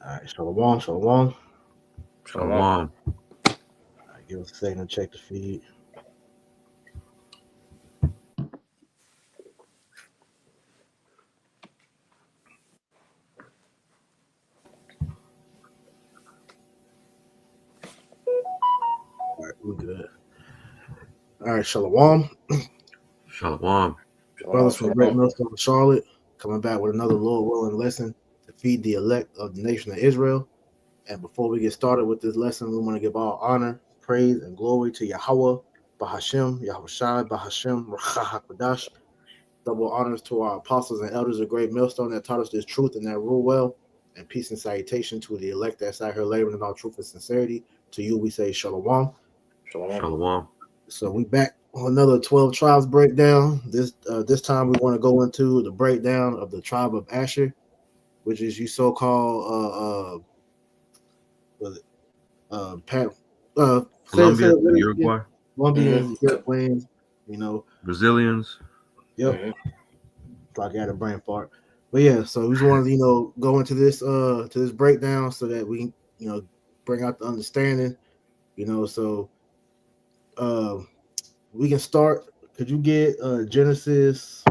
All right, Shalom, Shalom. Shalom. Shalom. All right, give us a second to check the feed. All right, we're good. All right, Shalom. Shalom. Brothers Shalom. from Great Shalom. Millstone, Charlotte, coming back with another Lord willing lesson to feed the elect of the nation of Israel. And before we get started with this lesson, we want to give all honor, praise, and glory to Yahweh, Bahashem, Yahushai, Bahashem, Rachahakodash. Double honors to our apostles and elders of Great Millstone that taught us this truth and that rule well. And peace and salutation to the elect that's out here laboring in all truth and sincerity. To you, we say Shalom. Shalom. Shalom. So we back on another 12 tribes breakdown. This time we want to go into the breakdown of the tribe of Asher, which is you so-called was it Pat say Colombia, it really again. Uruguay, Colombians, Mm-hmm. Uruguayans, you know. Brazilians. Yep. Mm-hmm. Like I had a brain fart. But yeah, so we just wanted to, go into this to this breakdown so that we can, bring out the understanding, so uh we can start. Could you get Genesis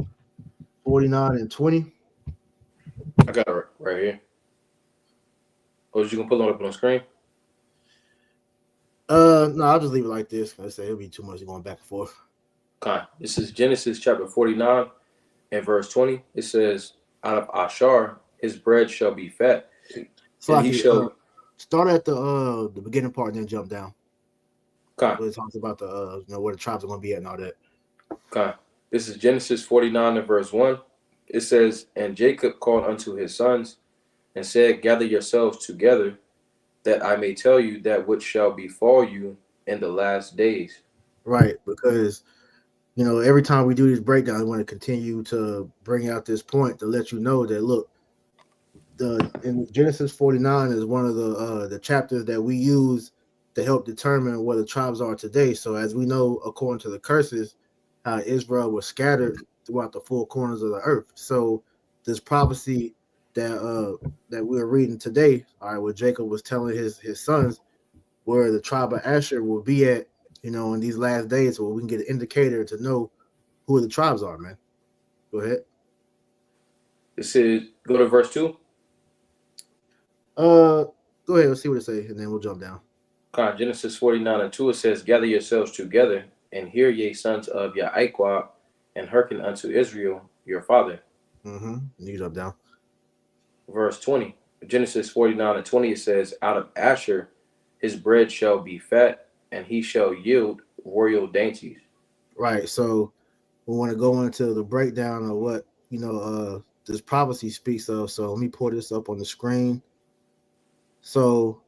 49 and 20? I got it right here. Oh, you can pull it up on the screen? No, I'll just leave it like this. I say it'll be too much going back and forth. Okay. This is Genesis chapter 49 and verse 20. It says, out of Ashar, his bread shall be fat, So and I he can shall. start at the beginning part and then jump down. Okay. Where it talks about the where the tribes are going to be at and all that. Okay. This is Genesis 49 and verse 1. It says, and Jacob called unto his sons and said, gather yourselves together, that I may tell you that which shall befall you in the last days. Right, because every time we do these breakdowns, I want to continue to bring out this point to let you know that look, in Genesis 49 is one of the chapters that we use to help determine where the tribes are today. So as we know, according to the curses, how Israel was scattered throughout the four corners of the earth. So this prophecy that we're reading today, all right, where Jacob was telling his sons where the tribe of Asher will be at, in these last days, so we can get an indicator to know who the tribes are, man. Go ahead. It says, go to verse 2. Go ahead. Let's see what it says, and then we'll jump down. Okay, Genesis 49 and 2, it says, gather yourselves together, and hear ye sons of Yaiqua, and hearken unto Israel, your father. Mm-hmm. You jump down. Verse 20. Genesis 49 and 20, it says, out of Asher his bread shall be fat, and he shall yield royal dainties. Right. So we want to go into the breakdown of what this prophecy speaks of. So let me pull this up on the screen. So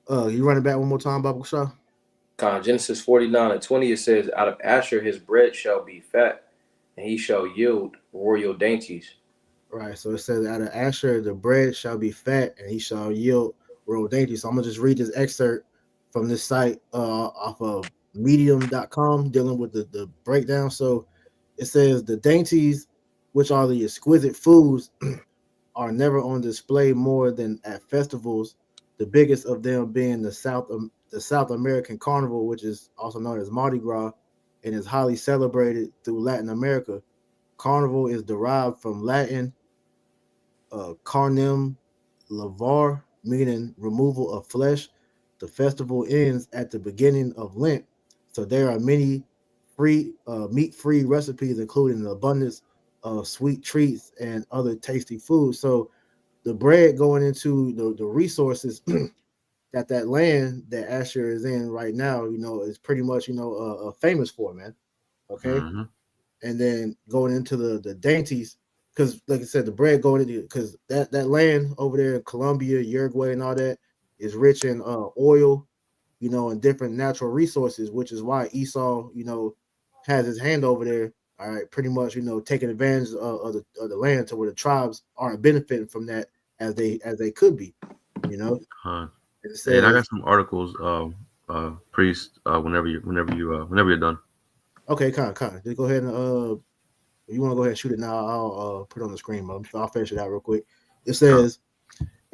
you run it back one more time, Baba Shaw? Genesis 49 and 20, it says, out of Asher his bread shall be fat, and he shall yield royal dainties. Right. So it says, out of Asher the bread shall be fat, and he shall yield royal dainty. So I'm gonna just read this excerpt from this site off of medium.com dealing with the breakdown. So it says the dainties, which are the exquisite foods, are never on display more than at festivals. The biggest of them being the South American Carnival, which is also known as Mardi Gras, and is highly celebrated through Latin America. Carnival is derived from Latin carnem lavar, meaning removal of flesh. The festival ends at the beginning of Lent, so there are many meat-free recipes, including an abundance of sweet treats and other tasty foods. So the bread going into the resources that land that Asher is in right now, is pretty much famous for, man. Okay, Mm-hmm. and then going into the dainties, because like I said, the bread going into, because that land over there in Colombia, Uruguay, and all that is rich in oil, and different natural resources, which is why Esau, has his hand over there. All right, pretty much, taking advantage of the land to where the tribes aren't benefiting from that as they could be, you know. Huh. It Hey, and I got says, some articles, priest. Whenever you're done. okay, kind of. Just go ahead and if you want to go ahead and shoot it now, I'll put it on the screen. I'll finish it out real quick. It Con. says,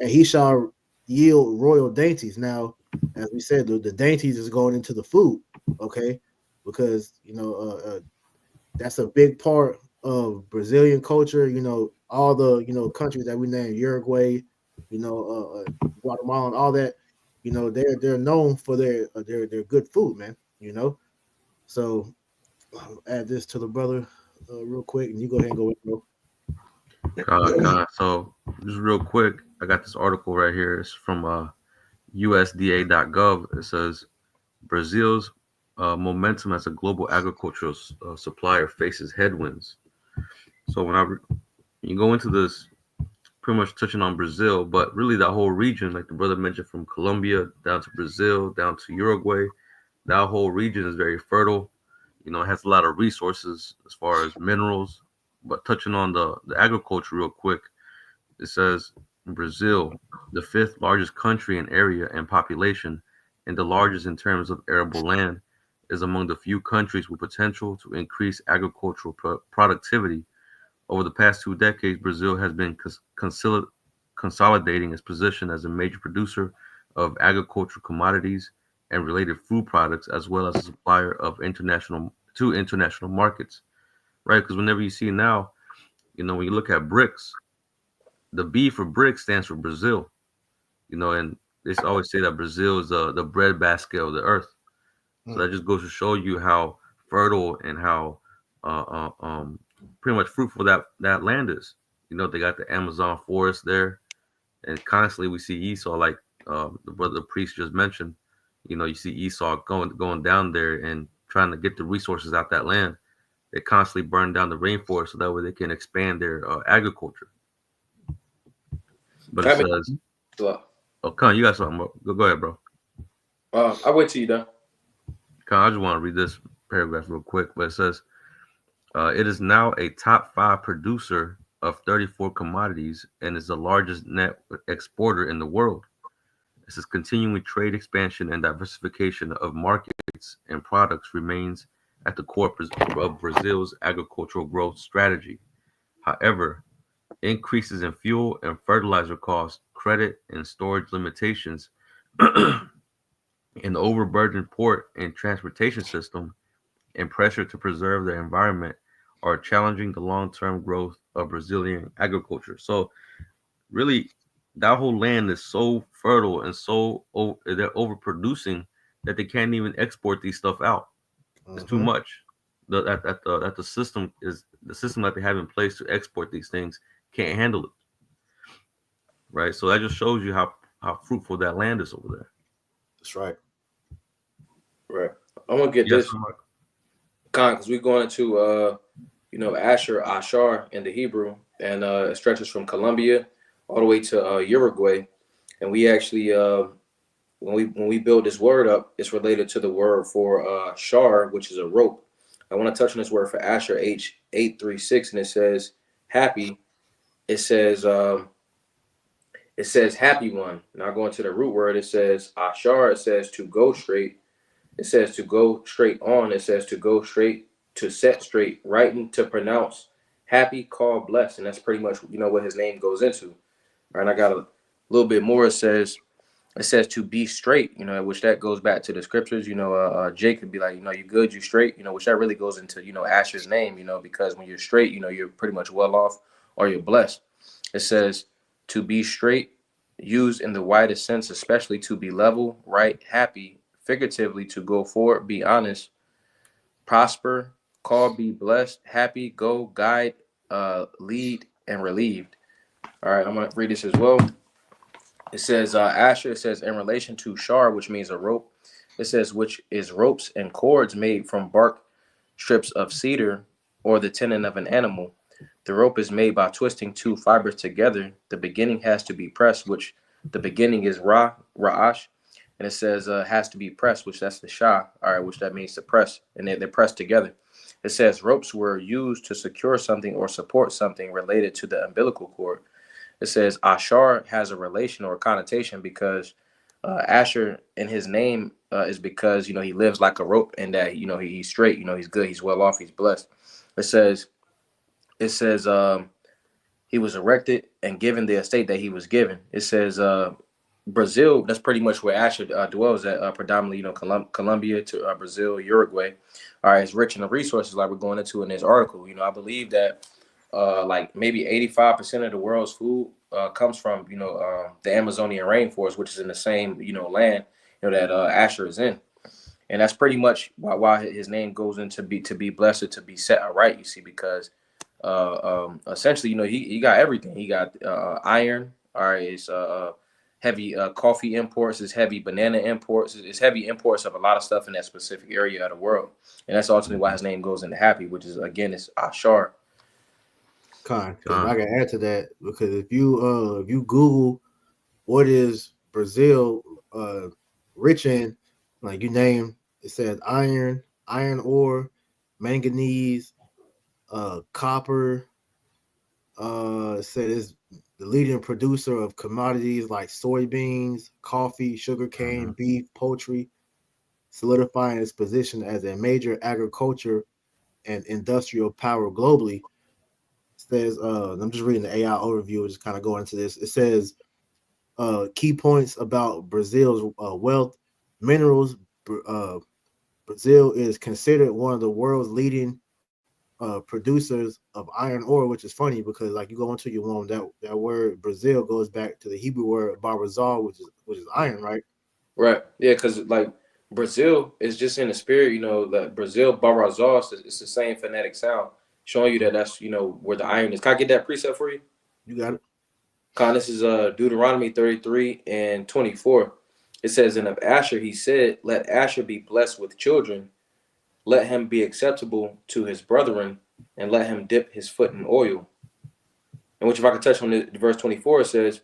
and he shall yield royal dainties. Now, as we said, the dainties is going into the food, okay, because that's a big part of Brazilian culture. All the countries that we named, Uruguay, Guatemala, and all that. They're known for their good food, man. So I'll add this to the brother real quick, and you go ahead and go with bro. So just real quick, I got this article right here. It's from USDA.gov. It says Brazil's momentum as a global agricultural supplier faces headwinds. So when you go into this, pretty much touching on Brazil, but really that whole region, like the brother mentioned, from Colombia down to Brazil, down to Uruguay, that whole region is very fertile. It has a lot of resources as far as minerals. But touching on the agriculture real quick, it says Brazil, the 5th largest country in area and population, and the largest in terms of arable land, is among the few countries with potential to increase agricultural productivity. Over the past 2 decades, Brazil has been consolidating its position as a major producer of agricultural commodities and related food products, as well as a supplier of international markets. Right? Because whenever you see now, when you look at BRICS, the B for BRICS stands for Brazil. And they always say that Brazil is the breadbasket of the earth. So that just goes to show you how fertile and how pretty much fruitful that land is. They got the Amazon forest there, and constantly we see Esau, like the brother priest just mentioned. You see Esau going down there and trying to get the resources out that land. They constantly burn down the rainforest so that way they can expand their agriculture. But it says, "Oh, Con, you got something? Bro. Go ahead, bro." I wait till you done. Con, I just want to read this paragraph real quick. But it says, "It is now a top 5 producer of 34 commodities and is the largest net exporter in the world. This is continuing trade expansion and diversification of markets and products remains at the core of Brazil's agricultural growth strategy. However, increases in fuel and fertilizer costs, credit and storage limitations, an overburdened port and transportation system, and pressure to preserve the environment are challenging the long-term growth of Brazilian agriculture." So really, that whole land is so fertile and they're overproducing that they can't even export these stuff out. It's too much. The system that they have in place to export these things can't handle it. Right. So that just shows you how fruitful that land is over there. That's right. Right. I want to get this, because we're going to Ashar in the Hebrew, and it stretches from Colombia all the way to Uruguay, and we actually when we build this word up, it's related to the word for shar, which is a rope. I want to touch on this word for Asher, H836, and it says happy. It says happy one. Now going to the root word, it says Ashar. It says to go straight. It says to go straight on. It says to go straight, to set straight, writing, to pronounce, happy, call, blessed, and that's pretty much what his name goes into. All right, and I got a little bit more. It says to be straight, which that goes back to the scriptures. Jacob be like, you good, you straight, which that really goes into Asher's name, because when you're straight, you're pretty much well off or you're blessed. It says to be straight, used in the widest sense, especially to be level, right, happy, figuratively to go forward, be honest, prosper, call, be blessed, happy, go, guide, lead, and relieved. All right, I'm going to read this as well. It says, Asher, it says, in relation to shar, which means a rope, it says, which is ropes and cords made from bark strips of cedar or the tendon of an animal. The rope is made by twisting 2 fibers together. The beginning has to be pressed, which the beginning is ra'ash, and it says has to be pressed, which that's the shah, all right, which that means to press, and they're pressed together. It says ropes were used to secure something or support something related to the umbilical cord. It says Ashar has a relation or a connotation because Asher in his name is because, he lives like a rope, and that, he's straight, he's good, he's well off, he's blessed. It says he was erected and given the estate that he was given. It says Brazil, that's pretty much where Asher dwells at, predominantly, Colombia to Brazil, Uruguay. All right, it's rich in the resources like we're going into in this article. I believe that like maybe 85% of the world's food comes from, the Amazonian rainforest, which is in the same, land, that Asher is in. And that's pretty much why his name goes into to be blessed, or to be set aright, you see, because essentially, he got everything. He got iron. All right, it's heavy coffee imports. It's heavy banana imports. It's heavy imports of a lot of stuff in that specific area of the world, and that's ultimately why his name goes into happy, which is again, it's Ashar. I can add to that, because if you Google what is Brazil rich in, like you name, it says iron ore, manganese, copper. It said it's the leading producer of commodities like soybeans, coffee, sugarcane, beef, poultry, solidifying its position as a major agriculture and industrial power globally. It says, I'm just reading the AI overview, just kind of going into this. It says, key points about Brazil's wealth, minerals. Brazil is considered one of the world's leading producers of iron ore, which is funny because, like, you go into your womb, that word Brazil goes back to the Hebrew word barazal, which is iron, right? Right. Yeah, because like Brazil is just in the spirit, like Brazil barazal, it's the same phonetic sound, showing you that that's where the iron is. Can I get that precept for you? You got it. This is Deuteronomy 33 and 24. It says, and of Asher he said, let Asher be blessed with children, let him be acceptable to his brethren, and let him dip his foot in oil. And which, if I could touch on the verse 24, it says,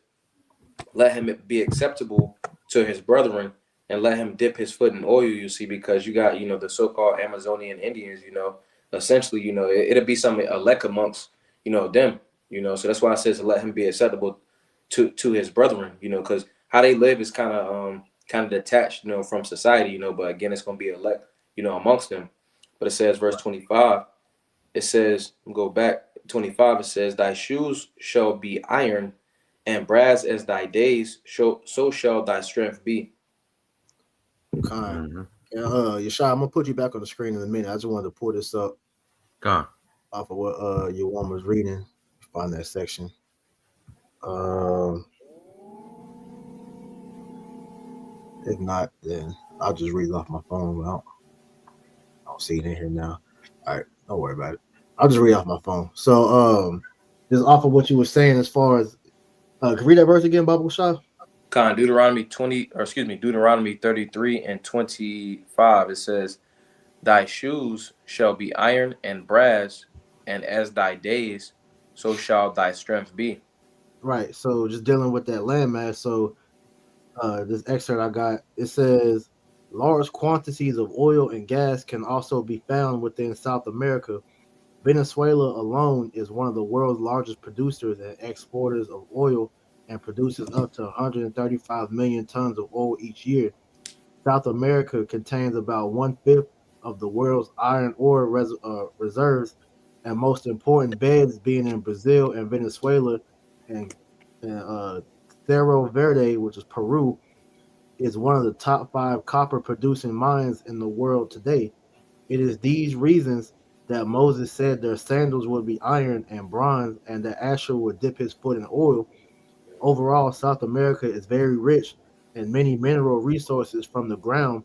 let him be acceptable to his brethren, and let him dip his foot in oil, you see, because you got, the so-called Amazonian Indians, essentially, it'll be some elect amongst, them, so that's why it says to let him be acceptable to his brethren, because how they live is kind of detached, from society, but again, it's going to be elect, amongst them. But it says, verse 25, it says, go back, 25, it says, thy shoes shall be iron, and brass as thy days, so shall thy strength be. Yeshua, I'm gonna put you back on the screen in a minute. I just wanted to pull this up off of what your one was reading. Find that section. If not, then I'll just read it off my phone. I don't see it in here now. All right, don't worry about it. I'll just read off my phone. So, just off of what you were saying, as far as, can you read that verse again, Baba Shah? Deuteronomy 33 and 25. It says, thy shoes shall be iron and brass, and as thy days, so shall thy strength be. Right. So just dealing with that landmass. So this excerpt I got, it says large quantities of oil and gas can also be found within South America. Venezuela alone is one of the world's largest producers and exporters of oil and produces up to 135 million tons of oil each year. South America contains about 1/5 of the world's iron ore reserves, and most important beds being in Brazil and Venezuela, and Cerro Verde, which is Peru, is one of the top 5 copper producing mines in the world today. It is these reasons that Moses said their sandals would be iron and bronze, and that Asher would dip his foot in oil. Overall, South America is very rich in many mineral resources from the ground.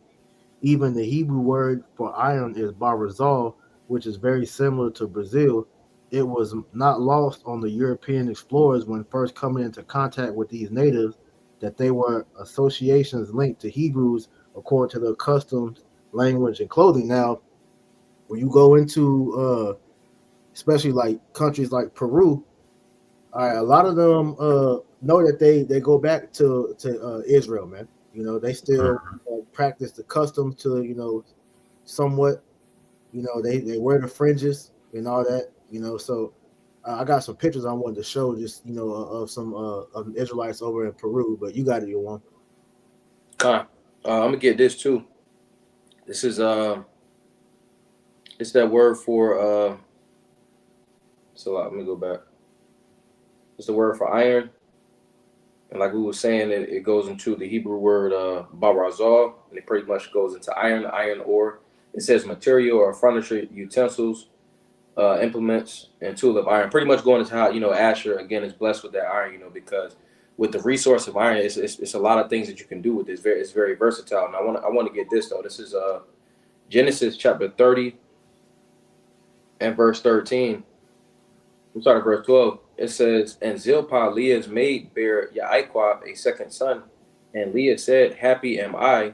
Even the Hebrew word for iron is barazal, which is very similar to Brazil. It was not lost on the European explorers when first coming into contact with these natives that they were associations linked to Hebrews according to their customs, language, and clothing. Now, when you go into especially like countries like Peru, all right, a lot of them know that they go back to Israel, man. They still practice the customs to somewhat. They wear the fringes and all that. So I got some pictures I wanted to show, just of some of Israelites over in Peru. But you got it, you one. I'm gonna get this too. This is it's that word for so let me go back. is the word for iron. And like we were saying, it goes into the Hebrew word barazal, and it pretty much goes into iron ore. It says material or furniture, utensils, implements, and tool of iron. Pretty much going into how, Asher, again, is blessed with that iron, because with the resource of iron, it's a lot of things that you can do with this. It's very versatile. And I want to get this, though. This is Genesis chapter 30 and verse 13. I'm sorry, verse 12. It says, and Zilpah, Leah's maid, bare Yaakov a second son. And Leah said, happy am I,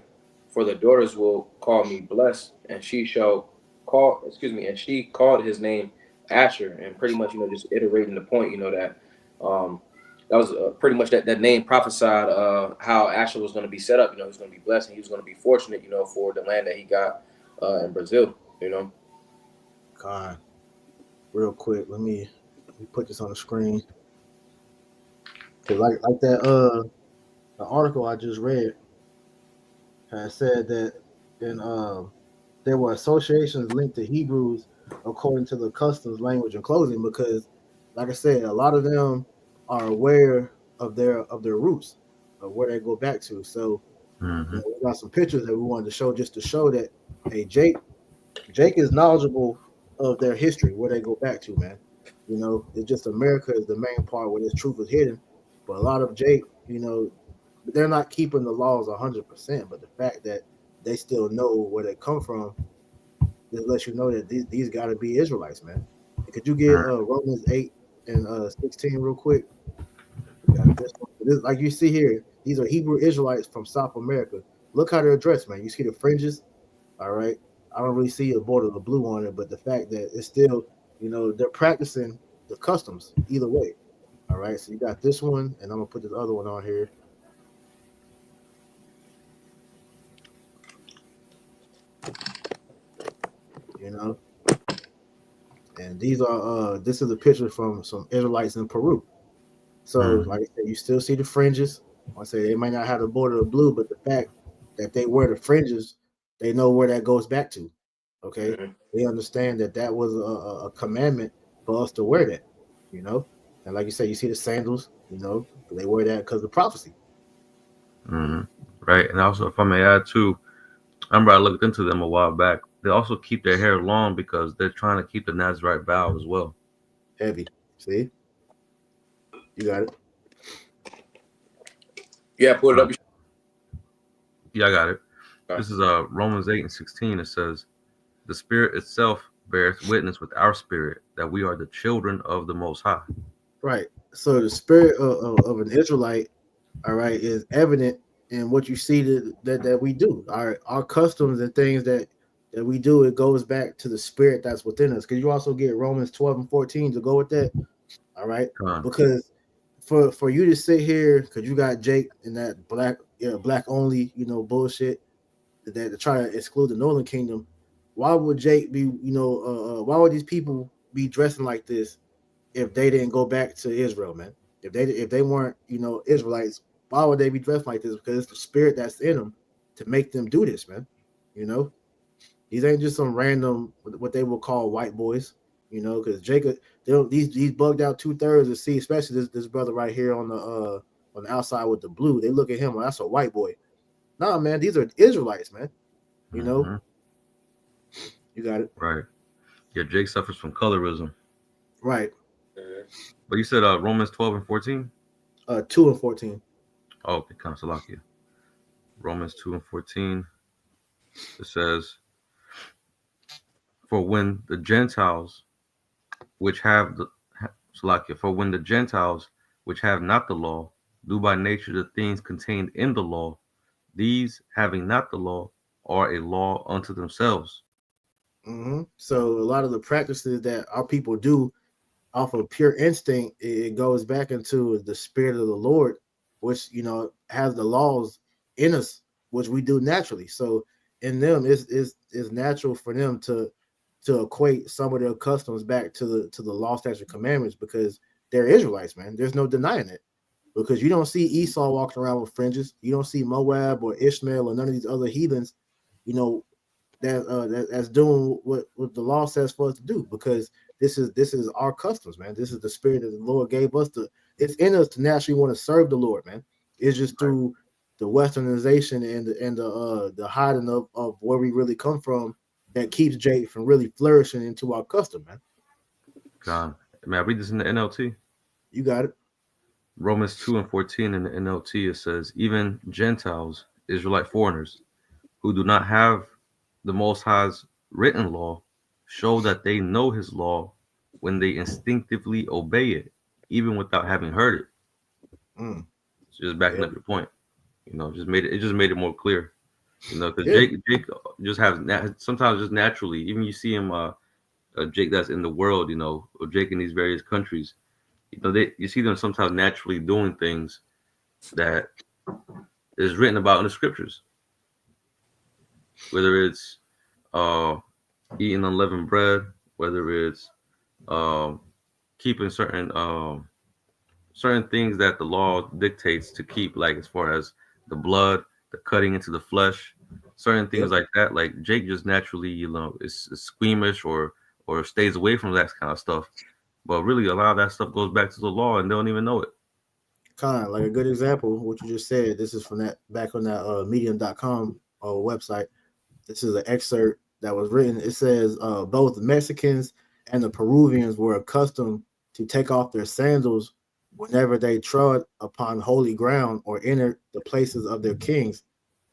for the daughters will call me blessed, and she called his name Asher. And pretty much, just iterating the point, that that was pretty much that name prophesied how Asher was going to be set up. He was going to be blessed, and he was going to be fortunate, for the land that he got in Brazil, God, real quick, let me put this on the screen. Cause like that the article I just read has said that in there were associations linked to Hebrews according to the customs, language, and clothing, because like I said, a lot of them are aware of their roots, of where they go back to. So we got some pictures that we wanted to show, just to show that, hey, Jake is knowledgeable of their history, where they go back to, man. It's just America is the main part where this truth is hidden. But a lot of Jake, they're not keeping the laws 100%. But the fact that they still know where they come from, just lets you know that these got to be Israelites, man. Could you get Romans 8 and 16 real quick? This, like you see here, these are Hebrew Israelites from South America. Look how they're dressed, man. You see the fringes, all right? I don't really see a border of blue on it, but the fact that it's still, they're practicing the customs either way. All right, so you got this one, and I'm gonna put this other one on here. And these are this is a picture from some Israelites in Peru. So, like I said, you still see the fringes. I say they might not have the border of blue, but the fact that they wear the fringes, they know where that goes back to. Okay, they understand that was a commandment for us to wear that, And like you said, you see the sandals, they wear that because of prophecy. Right, and also, if I may add too, I remember I looked into them a while back. They also keep their hair long because they're trying to keep the Nazarite vow as well. Heavy, see, you got it. Yeah, pull it up. Yeah, I got it. This is Romans 8 and 16. It says, the Spirit itself bears witness with our spirit that we are the children of the Most High. Right. So the spirit of an Israelite, all right, is evident in what you see that we do. Our customs and things that we do, it goes back to the spirit that's within us. Because you also get Romans 12 and 14 to go with that. All right. Because for you to sit here, because you got Jake and that black only, bullshit that to try to exclude the Northern Kingdom. Why would Jake be, why would these people be dressing like this if they didn't go back to Israel, man? If they weren't, Israelites, why would they be dressed like this? Because it's the spirit that's in them to make them do this, man. These ain't just some random what they will call white boys, because Jacob, these bugged out 2/3 of see, especially this brother right here on the outside with the blue. They look at him like that's a white boy. Nah, man, these are Israelites, man. You got it. Right. Yeah, Jake suffers from colorism. Right. But you said Romans 12 and 14? 2 and 14. Oh, okay, Salakia. Romans 2 and 14. It says, for when the Gentiles which have not the law do by nature the things contained in the law, these having not the law are a law unto themselves. So a lot of the practices that our people do off of pure instinct, it goes back into the spirit of the Lord, which has the laws in us, which we do naturally. So in them, it's natural for them to equate some of their customs back to the law, statutes, and commandments, because they're Israelites, man. There's no denying it, because you don't see Esau walking around with fringes. You don't see Moab or Ishmael or none of these other heathens, that's doing what the law says for us to do, because this is our customs, man. This is the spirit that the Lord gave us to it's in us to naturally want to serve the Lord, man. It's just through the westernization and the hiding of where we really come from that keeps Jake from really flourishing into our custom, man. God, may I read this in the NLT? You got it. Romans 2:14 in the NLT, it says, even Gentiles, Israelite foreigners, who do not have the Most High's written law, show that they know his law when they instinctively obey it, even without having heard it. Mm. So just backing up your point, just made it more clear, because Yeah. Jake just has sometimes just naturally, even you see him, Jake that's in the world, or Jake in these various countries, you see them sometimes naturally doing things that is written about in the scriptures, whether it's eating unleavened bread, whether it's keeping certain things that the law dictates to keep, like as far as the blood, the cutting into the flesh, certain things like that. Like Jake just naturally, is squeamish or stays away from that kind of stuff. But really, a lot of that stuff goes back to the law, and they don't even know it. Kind of like a good example, what you just said. This is from that back on that medium.com website. This is an excerpt that was written. It says both the Mexicans and the Peruvians were accustomed to take off their sandals whenever they trod upon holy ground or entered the places of their kings.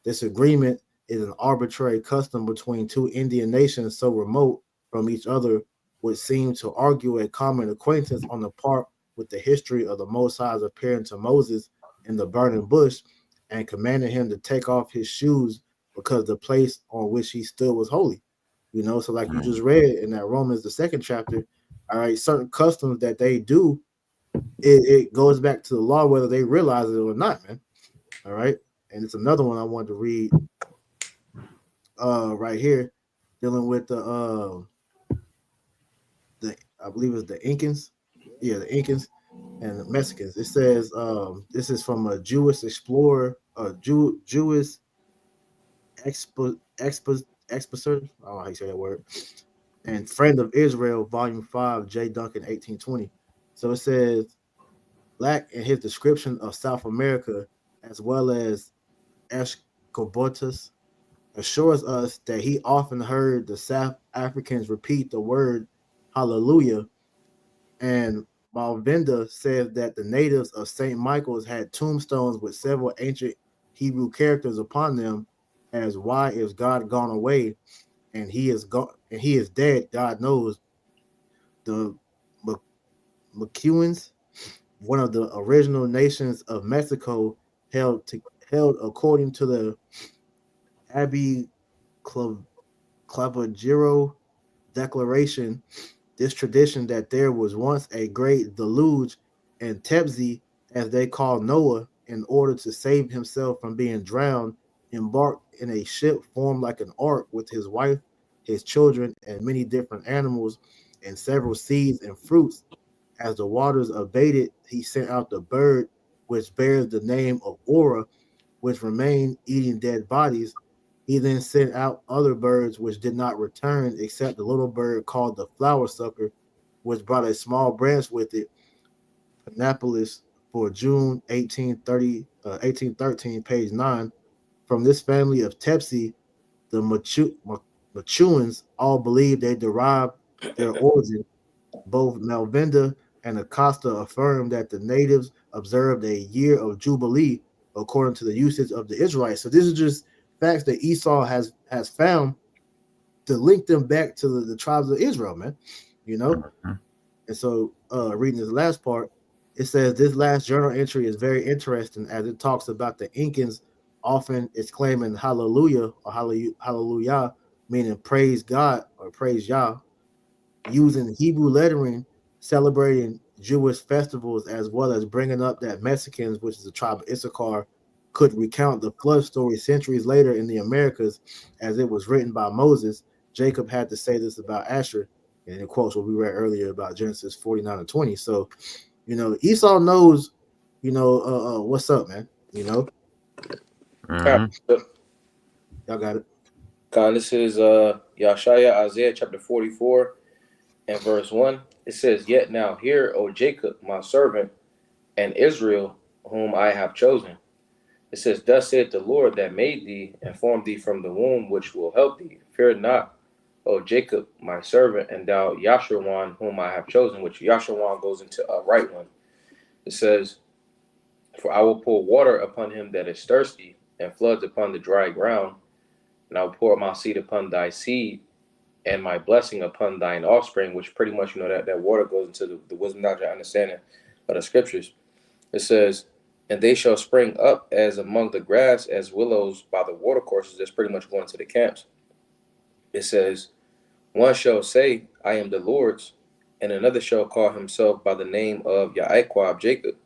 This agreement is an arbitrary custom between two Indian nations so remote from each other, would seem to argue a common acquaintance on the part with the history of the Most High's appearing to Moses in the burning bush and commanding him to take off his shoes because the place on which he stood was holy. So like you just read in that Romans, the 2nd chapter, all right, certain customs that they do, it goes back to the law, whether they realize it or not, man. All right. And it's another one I wanted to read right here, dealing with the I believe it's the Incans. Yeah, the Incans and the Mexicans. It says this is from a Jewish explorer, Jewish expositor. I don't know how you say that word. And Friend of Israel, Volume 5, J. Duncan, 1820. So it says, Black in his description of South America, as well as Escobotus, assures us that he often heard the South Africans repeat the word hallelujah. And Malvinda says that the natives of St. Michael's had tombstones with several ancient Hebrew characters upon them, as why is God gone away and he is dead, God knows. The McEwens, one of the original nations of Mexico, held according to the Abbey Clavijero Declaration, this tradition that there was once a great deluge, and Tebzi, as they call Noah, in order to save himself from being drowned, embarked in a ship formed like an ark with his wife, his children, and many different animals, and several seeds and fruits. As the waters abated, he sent out the bird which bears the name of Ora, which remained eating dead bodies. He then sent out other birds which did not return, except the little bird called the flower sucker, which brought a small branch with it. Annapolis for June 1813, page 9. From this family of Tepsi, the Machuans all believe they derived their origin. Both Malvinda and Acosta affirm that the natives observed a year of Jubilee according to the usage of the Israelites. So this is just facts that Esau has found to link them back to the tribes of Israel, man. And so reading this last part, it says this last journal entry is very interesting as it talks about the Incans often exclaiming hallelujah or hallelujah, meaning praise God or praise Yah, using Hebrew lettering, celebrating Jewish festivals, as well as bringing up that Mexicans, which is the tribe of Issachar, could recount the flood story centuries later in the Americas as it was written by Moses. Jacob had to say this about Asher, and it quotes what we read earlier about Genesis 49 and 20. So, Esau knows, what's up, man. Y'all got it. This is Yeshaya, Isaiah chapter 44 and verse 1. It says, Yet now hear, O Jacob, my servant, and Israel, whom I have chosen. It says, thus saith the Lord that made thee and formed thee from the womb, which will help thee. Fear not, O Jacob, my servant, and thou Yashawan, whom I have chosen, which Yashawan goes into a right one. It says, for I will pour water upon him that is thirsty, and floods upon the dry ground. And I will pour my seed upon thy seed, and my blessing upon thine offspring, which pretty much, that water goes into the wisdom, knowledge, and understanding of the scriptures. It says, and they shall spring up as among the grass, as willows by the watercourses. That's pretty much going to the camps. It says, one shall say, I am the Lord's, and another shall call himself by the name of Yaquab, Jacob,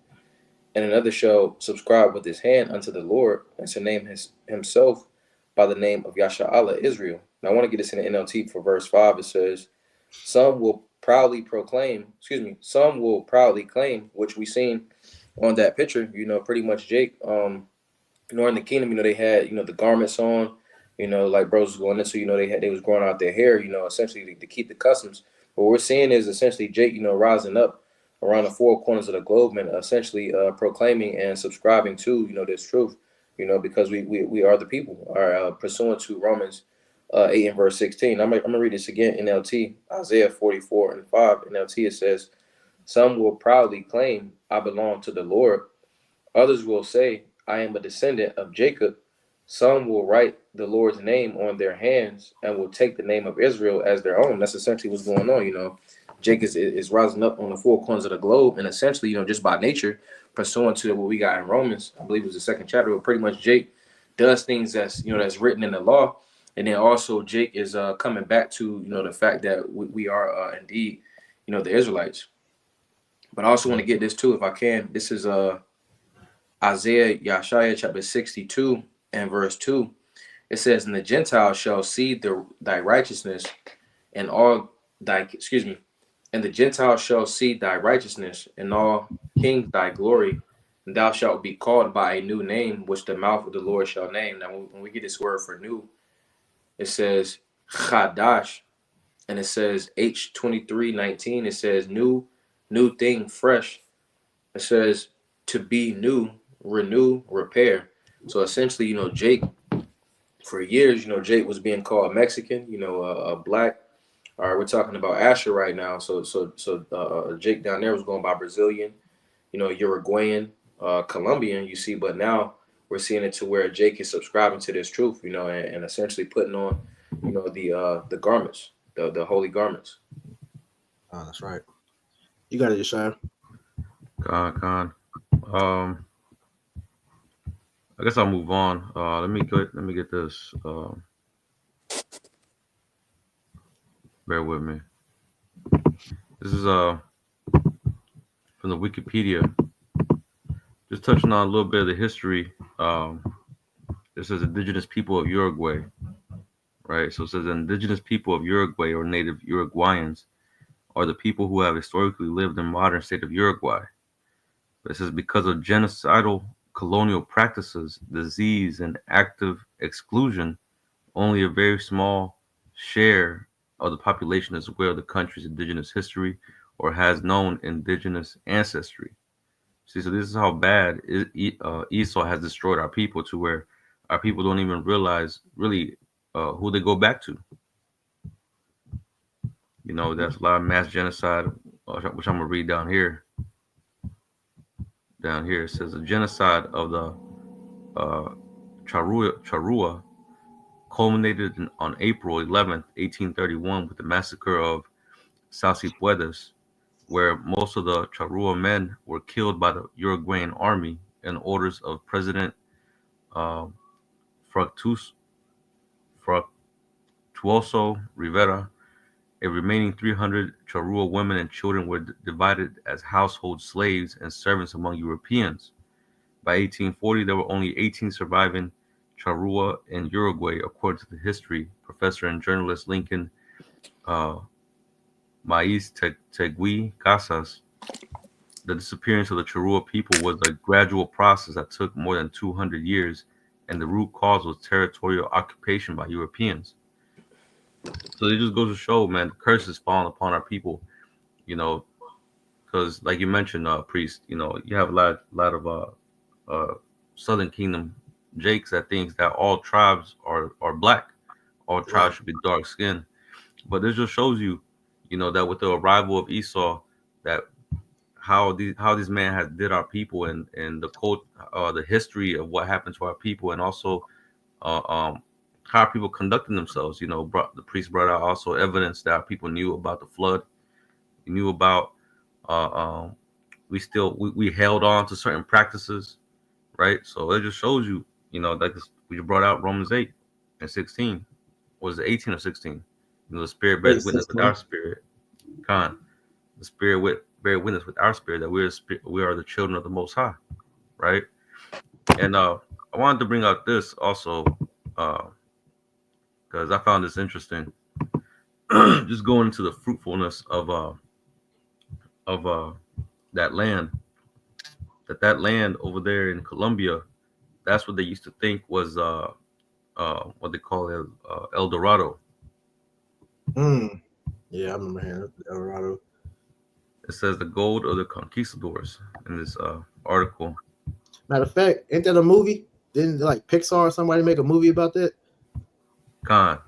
and another shall subscribe with his hand unto the Lord, and to name himself by the name of Yasha'Allah, Israel. Now I want to get this in the NLT for verse 5. It says, some will proudly claim, which we seen on that picture, pretty much Jake, in the kingdom, they had, the garments on, like bros was going into, they was growing out their hair, essentially to keep the customs. What we're seeing is essentially Jake, rising up around the four corners of the globe and essentially proclaiming and subscribing to, this truth, because we are the people, are pursuant to Romans 8 and verse 16. I'm gonna read this again, NLT, Isaiah 44 and 5. NLT, it says, some will proudly claim, I belong to the Lord. Others will say, I am a descendant of Jacob. Some will write the Lord's name on their hands and will take the name of Israel as their own. That's essentially what's going on. Jacob is rising up on the four corners of the globe, and essentially, just by nature, pursuant to what we got in Romans, I believe it was the second chapter, where pretty much Jake does things that's written in the law. And then also Jake is coming back to, the fact that we are indeed, the Israelites. But I also want to get this too, if I can. This is Isaiah Yeshaya chapter 62 and verse 2. It says, and the Gentiles shall see thy righteousness, and the Gentiles shall see thy righteousness, and all kings thy glory, and thou shalt be called by a new name, which the mouth of the Lord shall name. Now, when we get this word for new, it says Chadash, and it says H23:19. It says new thing, fresh. It says to be new, renew, repair. So essentially, Jake, for years, Jake was being called Mexican, black. All right, we're talking about Asher right now. So Jake down there was going by Brazilian, Uruguayan, Colombian, you see, but now we're seeing it to where Jake is subscribing to this truth, and essentially putting on, the garments, the holy garments. Oh, that's right. You got it, Yeshaya. Con. I guess I'll move on. Let me get this. Bear with me. This is from the Wikipedia. Just touching on a little bit of the history. This is indigenous people of Uruguay, right? So it says indigenous people of Uruguay or native Uruguayans are the people who have historically lived in modern state of Uruguay. It says because of genocidal colonial practices, disease, and active exclusion, only a very small share of the population is aware of the country's indigenous history or has known indigenous ancestry. See, so this is how bad Esau has destroyed our people, to where our people don't even realize really who they go back to. That's a lot of mass genocide, which I'm gonna read down here. Down here, it says the genocide of the Charrua culminated on April 11th, 1831, with the massacre of Salsipuedes, where most of the Charrua men were killed by the Uruguayan army in orders of President Fructuoso Rivera. A remaining 300 Charrua women and children were divided as household slaves and servants among Europeans. By 1840, there were only 18 surviving Charrua in Uruguay, according to the history professor and journalist Lincoln Maiz Tegui Casas. The disappearance of the Charrua people was a gradual process that took more than 200 years, and the root cause was territorial occupation by Europeans. So it just goes to show, man, the curse is falling upon our people, because like you mentioned, priest, you know, you have a lot of Southern Kingdom Jakes that thinks that all tribes are black, all tribes Right. should be dark skinned. But this just shows you, you know, that with the arrival of Esau, that how these men has did our people, and the cult, the history of what happened to our people, and also uh, um, how people conducting themselves. You know, the priest brought out also evidence that our people knew about the flood, knew about. Uh, um, we held on to certain practices, right? So it just shows you, you know, like this, we brought out Romans 8 and 16. Was it 18 or 16? You know, the spirit bears witness with our 8:16. spirit. Con, the spirit bear witness with our spirit that we are the children of the Most High, right? And I wanted to bring out this also because I found this interesting. Just going into the fruitfulness of that land, that land over there in Colombia, that's what they used to think was what they call it, El Dorado. Mm. Yeah, I remember hearing Colorado. It says the gold of the conquistadors in this article. Matter of fact, ain't that a movie? Didn't like Pixar or somebody make a movie about that? Con.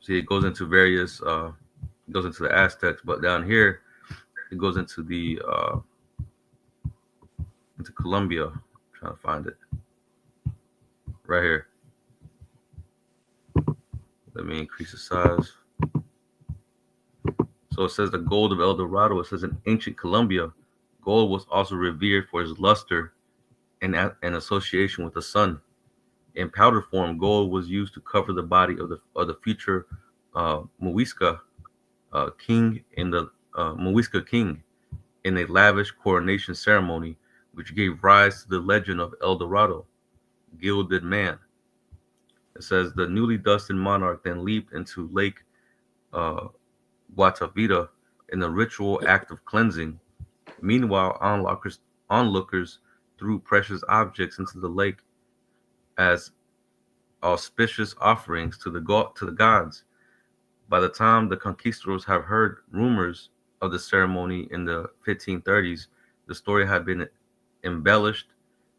See, it goes into various, it goes into the Aztecs, but down here it goes into the into Colombia. I'm trying to find it right here. Let me increase the size. So it says the gold of El Dorado. It says in ancient Colombia, gold was also revered for its luster and association with the sun. In powder form, gold was used to cover the body of the future Muisca king in the Muisca king in a lavish coronation ceremony, which gave rise to the legend of El Dorado, gilded man. It says the newly dusted monarch then leaped into Lake uh, Guatavita in a ritual act of cleansing. Meanwhile, onlookers threw precious objects into the lake as auspicious offerings to the gods. By the time the conquistadors have heard rumors of the ceremony in the 1530s, the story had been embellished,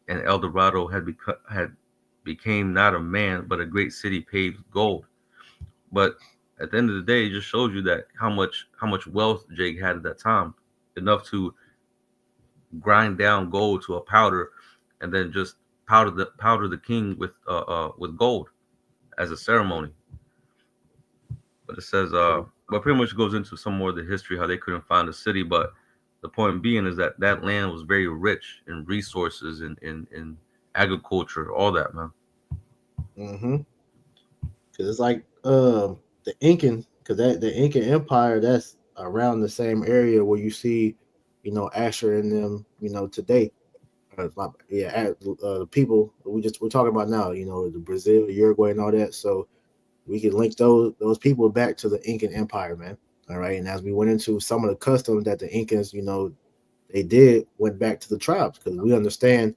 and El Dorado had became not a man but a great city paved with gold. But at the end of the day, it just shows you that how much wealth Jake had at that time, enough to grind down gold to a powder, and then just powder the king with gold as a ceremony. But it says but pretty much goes into some more of the history how they couldn't find a city. But the point being is that that land was very rich in resources and in agriculture, all that, man. Mm-hmm. Because it's like the Incan, because that the Incan Empire, that's around the same area where you see, you know, Asher and them, you know, today. The people we're talking about now, you know, the Brazil, Uruguay, and all that. So we can link those people back to the Incan Empire, man. All right, and as we went into some of the customs that the Incans, you know, they did went back to the tribes because we understand,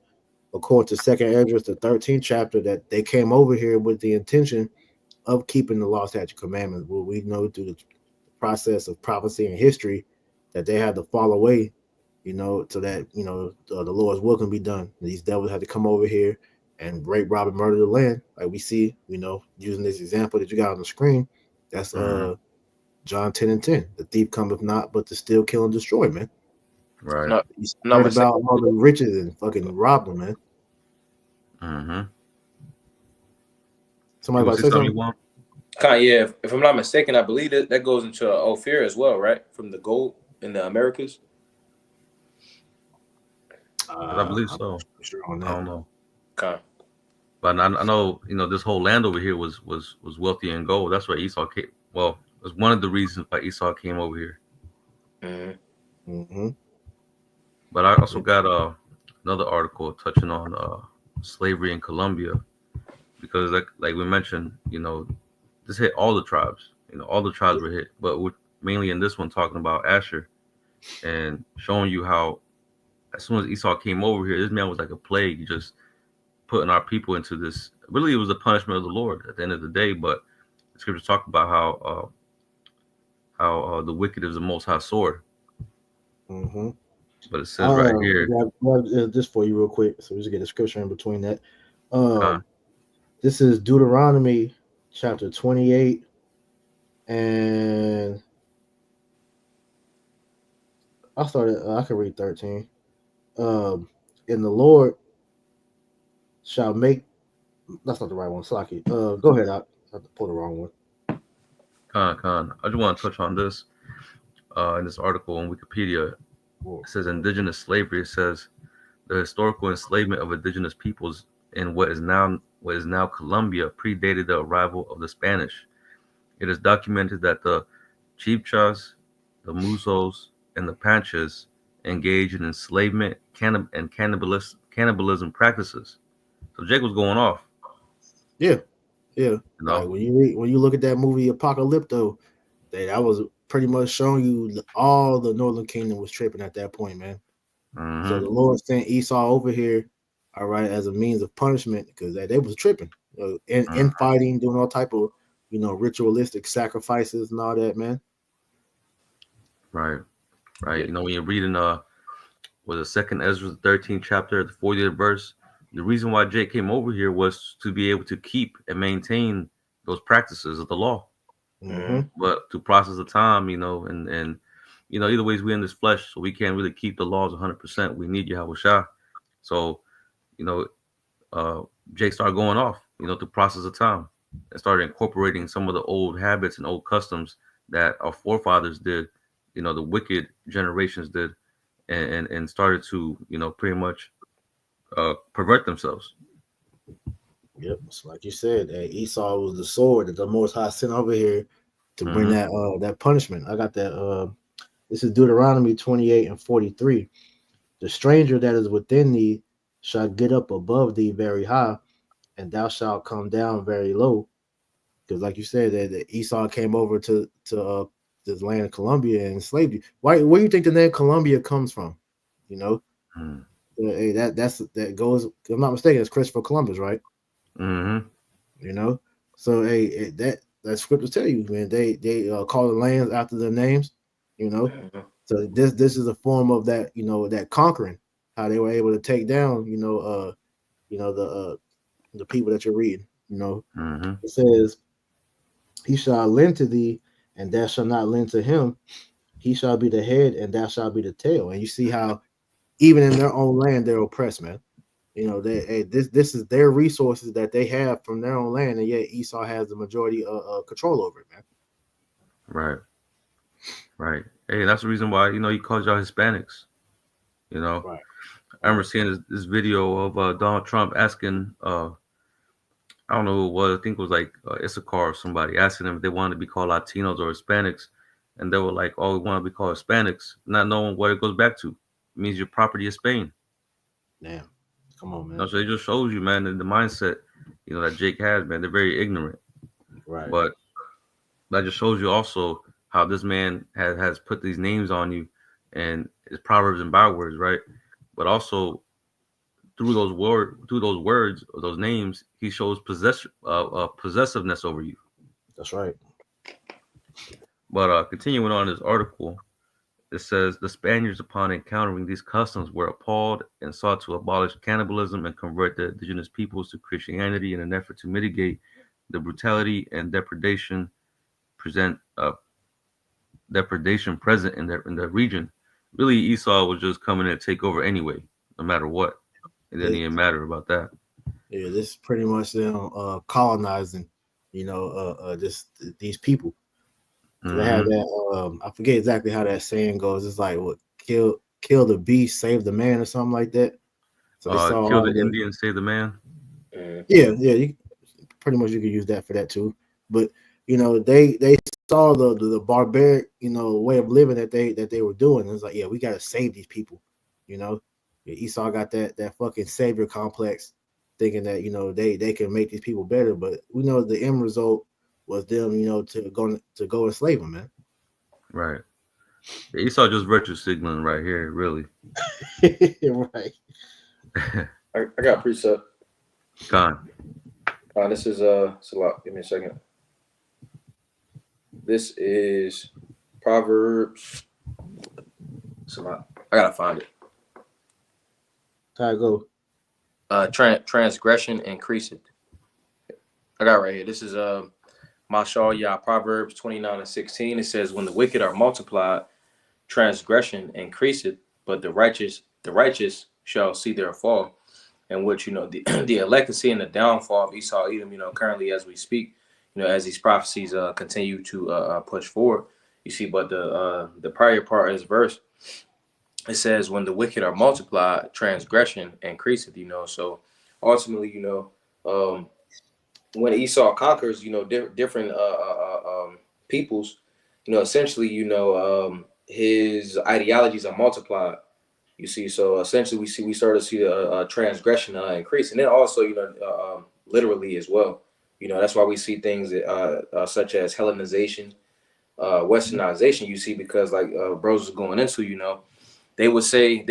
according to Second Esdras, the 13th chapter, that they came over here with the intention of keeping the law, statute, commandments. Well, we know through the process of prophecy and history that they had to fall away, you know, so that, you know, the Lord's will can be done. These devils had to come over here and rape, rob, and murder the land, like we see, you know, using this example that you got on the screen. That's John 10:10. The thief cometh not but to steal, kill, and destroy, man. Right. No, He's no, heard about all the riches and fucking robbed them, man. Mm-hmm. Somebody about to say something? Yeah, if I'm not mistaken, I believe that goes into Ophir as well, right? From the gold in the Americas. I believe so. Sure on I that. don't know. Okay. But I know, you know, this whole land over here was wealthy in gold. That's why Esau came. Well, it was one of the reasons why Esau came over here. Mm-hmm. Mm-hmm. But I also got another article touching on slavery in Colombia, because like we mentioned, you know, this hit all the tribes. You know, all the tribes were hit, but we're mainly in this one talking about Asher and showing you how as soon as Esau came over here, this man was like a plague, just putting our people into this. Really, it was a punishment of the Lord at the end of the day. But the scriptures talk about how the wicked is the Most High sword. Mm-hmm. But it says right here, Grab this for you real quick, so we just get a scripture in between that. Con, This is Deuteronomy chapter 28, and I started. I can read 13. And the Lord shall make. That's not the right one. Slaki. Go ahead. I have to pull the wrong one. Con. I just want to touch on this in this article on Wikipedia. It says indigenous slavery. It says the historical enslavement of indigenous peoples in what is now Colombia predated the arrival of the Spanish. It is documented that the Chibchas, the Musos, and the Panchas engaged in enslavement and cannibalism practices. So Jake was going off. Yeah. You know? Like when you look at that movie Apocalypto, that was pretty much showing you all the Northern Kingdom was tripping at that point, man. Mhm. So the Lord sent Esau over here, all right, as a means of punishment because they was tripping, infighting, doing all type of ritualistic sacrifices and all that, man. Right. You know, when you're reading was the second Ezra, the 13th chapter, the 40th verse, the reason why Jake came over here was to be able to keep and maintain those practices of the law. Mm-hmm. But to process the time, and either ways we're in this flesh, so we can't really keep the laws 100%. We need Yahweh Shah. So, Jake started going off, to process the time and started incorporating some of the old habits and old customs that our forefathers did, the wicked generations did, and started to, pretty much pervert themselves. Yep, it's like you said, Esau was the sword that the Most High sent over here to bring that punishment. I got that. This is Deuteronomy 28 and 43. The stranger that is within thee shall get up above thee very high, and thou shalt come down very low. Because, like you said, that Esau came over to this land of Colombia and enslaved you. Where do you think the name Colombia comes from? Hey, that goes. If I'm not mistaken, it's Christopher Columbus, right? Mm-hmm. So hey, that scriptures tell you, man. They call the lands after their names. So this is a form of that, that conquering. How they were able to take down, the people that you're reading. It says, "He shall lend to thee, and thou shalt not lend to him. He shall be the head, and thou shalt be the tail." And you see how even in their own land they're oppressed, man. This is their resources that they have from their own land, and yet Esau has the majority of control over it, man. Right. Hey, that's the reason why he calls y'all Hispanics. Right. I remember seeing this video of Donald Trump asking, I don't know who it was. I think it was like Issachar or somebody asking them if they wanted to be called Latinos or Hispanics, and they were like, "Oh, we want to be called Hispanics," not knowing what it goes back to. It means your property is Spain. Damn. Come on, man. So it just shows you, man, the mindset, that Jake has, man. They're very ignorant. Right. But that just shows you also how this man has put these names on you and his proverbs and bywords, right? But also through those words or those names, he shows possessiveness over you. That's right. But continuing on this article, it says the Spaniards, upon encountering these customs, were appalled and sought to abolish cannibalism and convert the indigenous peoples to Christianity in an effort to mitigate the brutality and depredation present in the region. Really, Esau was just coming in to take over anyway, no matter what. It didn't even matter about that. Yeah, this is pretty much them colonizing, just these people. They have that. I forget exactly how that saying goes. It's like what kill the beast, save the man, or something like that. So they saw kill the Indian, save the man. Yeah. Pretty much you could use that for that too. But they saw the barbaric way of living that they were doing. It's like, yeah, we got to save these people. Esau got that fucking savior complex, thinking that they can make these people better. But we know the end result was them to go enslave them, man. Right. Esau just virtue signaling right here, really. Right. I got a precept. Gone. This is it's a lot. Give me a second. This is Proverbs. It's a lot. I gotta find it. How it go? Transgression increaseth. I got it right here. This is Mashal Yah, Proverbs 29:16. It says, when the wicked are multiplied, transgression increaseth, but the righteous shall see their fall. And which, you know, the the elect is seeing the downfall of Esau Edom, you know, currently as we speak, you know, as these prophecies continue to push forward. You see, but the prior part of this verse, it says, when the wicked are multiplied, transgression increaseth, you know. So ultimately, you know, when Esau conquers, you know, different peoples, you know, essentially, you know, his ideologies are multiplied. You see, so essentially, we start to see a transgression increase, and then also, you know, literally as well. You know, that's why we see things such as Hellenization, Westernization. You see, because like bros was going into, you know, they would say,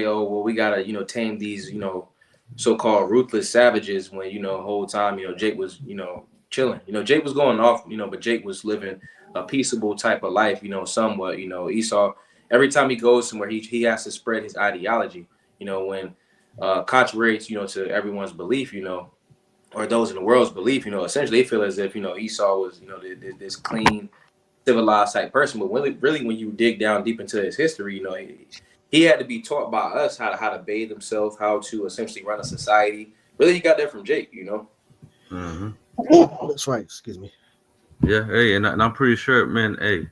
oh, well, we gotta, you know, tame these, you know, so-called ruthless savages. When, you know, the whole time, you know, Jake was, you know, chilling. You know, Jake was going off, you know, but Jake was living a peaceable type of life, you know, somewhat. You know, Esau, every time he goes somewhere, he has to spread his ideology, you know, when contrary, you know, to everyone's belief, you know, or those in the world's belief, you know, essentially they feel as if, you know, Esau was, you know, this clean, civilized type person. But really, when you dig down deep into his history, you know, he had to be taught by us how to bathe himself, how to essentially run a society. Really, he got that from Jake, you know. Mm-hmm. That's right. Excuse me. Yeah, hey, and I'm pretty sure, man. Hey,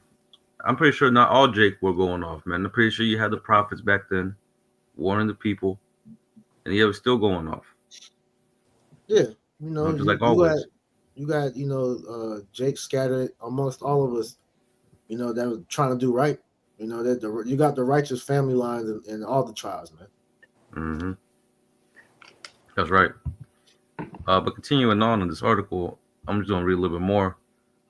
I'm pretty sure not all Jake were going off, man. I'm pretty sure you had the prophets back then warning the people, and he was still going off. Yeah, you know, Just like always. you got, you know, Jake scattered amongst all of us, you know, that was trying to do right. You know, that you got the righteous family lines in all the tribes, man. Mm-hmm. That's right. But continuing on in this article, I'm just going to read a little bit more.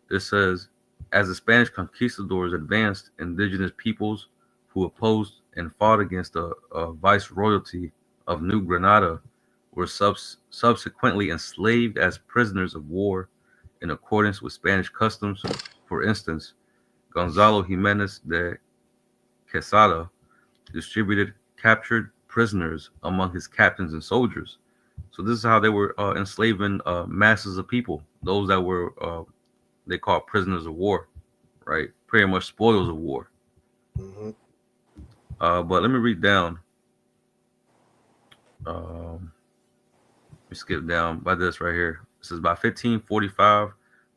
It says, as the Spanish conquistadors advanced, indigenous peoples who opposed and fought against the viceroyalty of New Granada were subsequently enslaved as prisoners of war in accordance with Spanish customs. For instance, Gonzalo Jimenez de Quesada distributed captured prisoners among his captains and soldiers. So this is how they were enslaving masses of people, those that were they call prisoners of war, right? Pretty much spoils of war. Mm-hmm. But let me read down. Let me skip down by this right here. It says by 1545,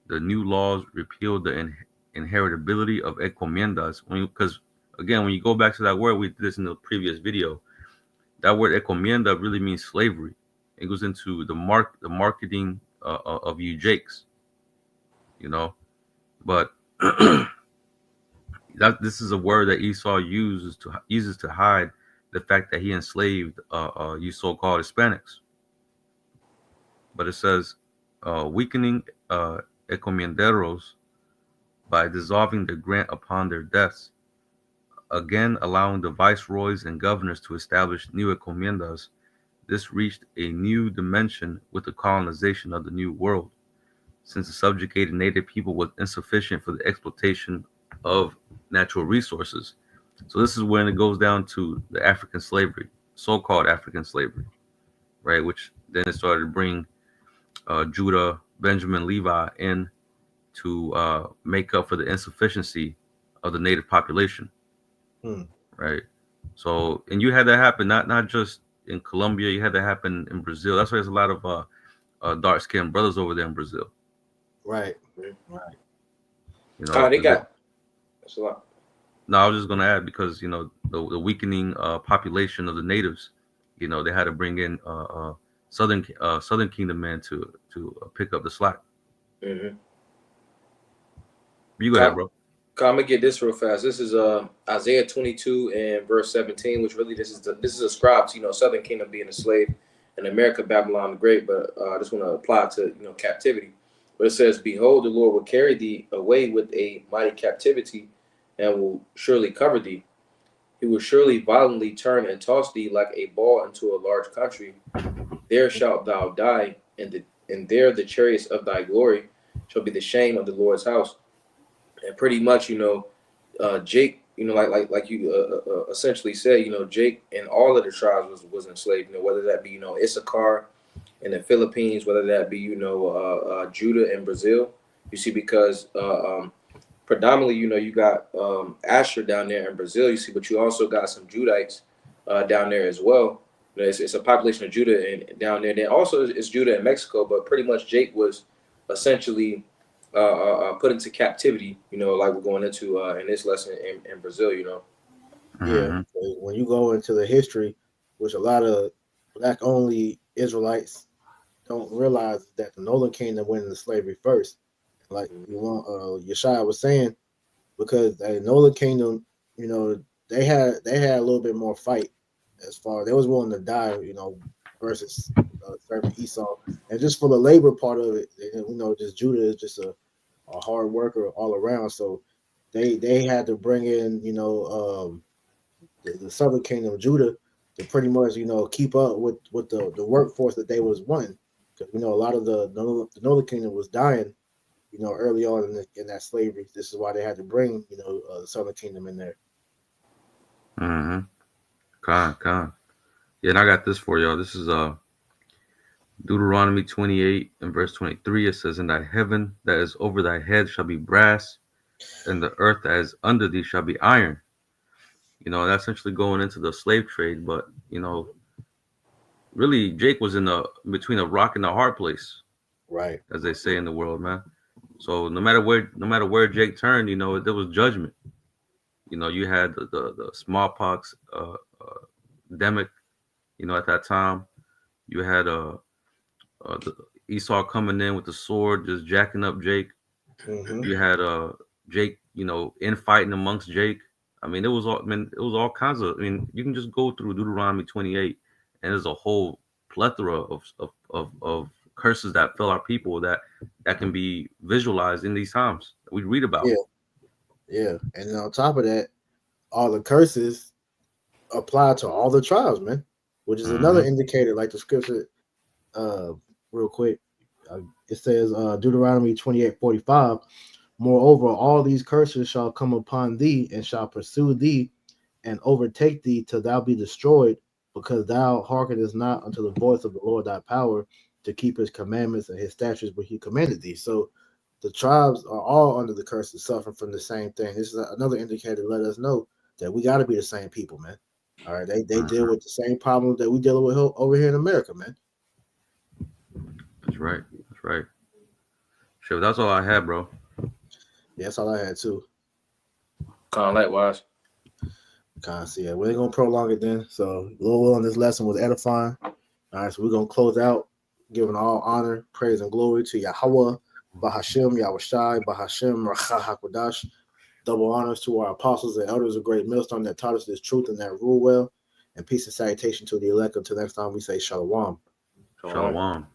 the new laws repealed the inheritability of encomiendas. Because again, when you go back to that word, we did this in the previous video. That word encomienda really means slavery. It goes into the marketing of you Jakes, you know. But this is a word that Esau uses to hide the fact that he enslaved you so-called Hispanics. But it says weakening encomienderos by dissolving the grant upon their deaths, again allowing the viceroys and governors to establish new encomiendas. This reached a new dimension with the colonization of the New World, since the subjugated native people was insufficient for the exploitation of natural resources. So this is when it goes down to the African slavery, so-called African slavery, right? Which then it started to bring Judah, Benjamin, Levi in to make up for the insufficiency of the native population, right? So, and you had that happen not just in Colombia, you had that happen in Brazil. That's why there's a lot of dark-skinned brothers over there in Brazil. Right. You know, they got that's a lot. No, I was just gonna add because you know the weakening population of the natives, you know, they had to bring in Southern Kingdom men to pick up the slack. Mm-hmm. You go ahead, bro. I'm gonna get this real fast. This is Isaiah 22 and verse 17, which really this is ascribed to, you know, Southern Kingdom being a slave and America, Babylon the Great, but I just want to apply to, you know, captivity. But it says, behold, the Lord will carry thee away with a mighty captivity and will surely cover thee. He will surely violently turn and toss thee like a ball into a large country. There shalt thou die, and there the chariots of thy glory shall be the shame of the Lord's house. And pretty much, you know, Jake, like you essentially said, Jake and all of the tribes was enslaved. Whether that be Issachar in the Philippines, whether that be Judah in Brazil. You see, because predominantly, you got Asher down there in Brazil. You see, but you also got some Judites down there as well. It's a population of Judah down there. Then also it's Judah in Mexico, but pretty much Jake was essentially put into captivity. Like we're going into in this lesson in Brazil. Yeah, when you go into the history, which a lot of black-only Israelites don't realize that the Northern Kingdom went into slavery first. Like Yeshua was saying, because the Northern Kingdom, they had a little bit more fight as far they was willing to die, versus serving Esau, and just for the labor part of it, just Judah is just a hard worker all around. So they had to bring in, the Southern Kingdom, Judah, to pretty much, keep up with the workforce that they was wanting. Because a lot of the Northern Kingdom was dying, early on in that slavery. This is why they had to bring, the Southern Kingdom in there. Con. Yeah, and I got this for y'all. This is Deuteronomy 28 and verse 23. It says, "And thy heaven that is over thy head shall be brass, and the earth that is under thee shall be iron." That's essentially going into the slave trade. But really, Jake was between a rock and a hard place, right? As they say in the world, man. So no matter where Jake turned, there was judgment. You had the smallpox epidemic, at that time. You had the Esau coming in with the sword, just jacking up Jake. Mm-hmm. You had Jake, infighting amongst Jake. It was all kinds of. You can just go through Deuteronomy 28, and there's a whole plethora of curses that fell our people that can be visualized in these times that we read about. Yeah, and on top of that, all the curses apply to all the tribes, man, which is another indicator, like the scripture. Real quick, it says Deuteronomy 28:45. Moreover, all these curses shall come upon thee, and shall pursue thee, and overtake thee till thou be destroyed, because thou hearkenest not unto the voice of the Lord thy power, to keep his commandments and his statutes which he commanded thee. So the tribes are all under the curse and suffering from the same thing. This is another indicator to let us know that we got to be the same people, man. All right, they deal with the same problems that we deal with over here in America, man. That's right. Sure, that's all I had, bro. Yeah, that's all I had too. Kind of likewise. So yeah, we ain't gonna prolong it then. So Lord on this lesson was edifying. All right, so we're gonna close out, giving all honor, praise, and glory to Yahweh, Bahashem, Yahushai, Bahashem, Racha HaKodash. Double honors to our apostles and elders of Great Millstone that taught us this truth and that rule well. And peace and salutation to the elect. Until next time, we say Shalom. Shalom.